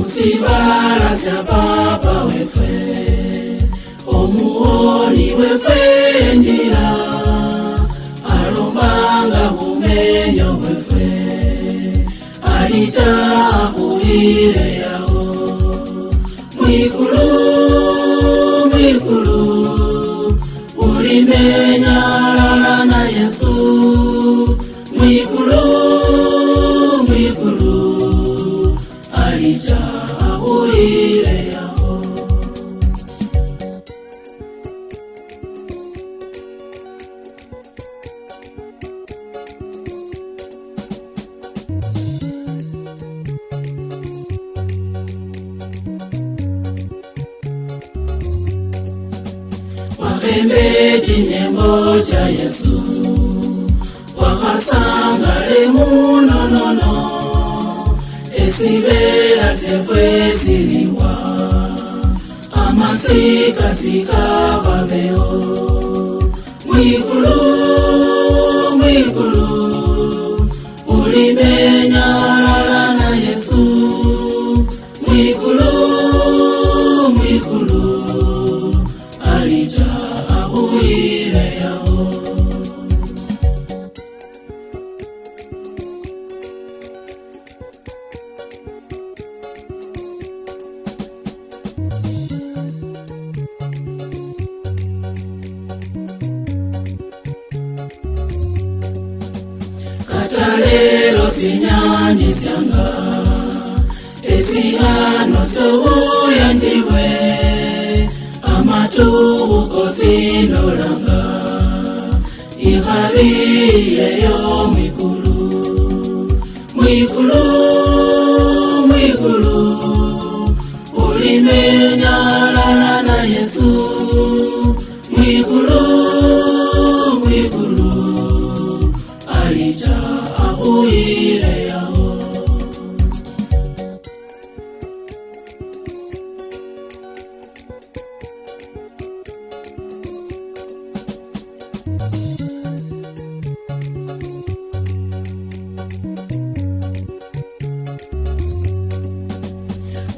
musibala sya papa wefe, omuwoni wefe njira, alombanga bumenyo wefe, alita akuhire yao. Mwikulu, mwikulu, ulimenya lala na Yesu. Mwikulu, mwikulu, alita akuhire yao. Wakembe chinyembo cha Yesu, wakasangale munonono, esibela sefwe siliwa, amasika sika babeo. Mwikulu, mwikulu, ulimenya lala na Yesu. Mwikulu, mwikulu, alita akuhire yao. Katalelo sinyanji syanga, esihano sobuya njibwe, amatuko sinolanga, ikhabiye yo mwikulu. Mwikulu, mwikulu, ulimenya lala na Yesu. Mwikulu, mwikulu, alita akuhire yao.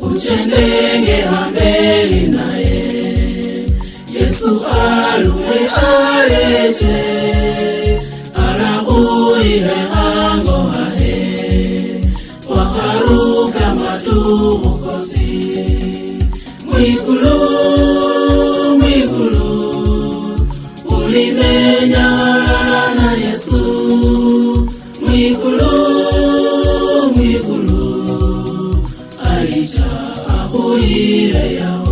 Uchendenge hambeli naye, Yesu aluwe aleche, arakuhire hango hahe, wakaruka matukosi. Mwikulu, mwikulu, ulimenya lala na Yesu. Mwikulu, mwikulu, alita akuhire yao.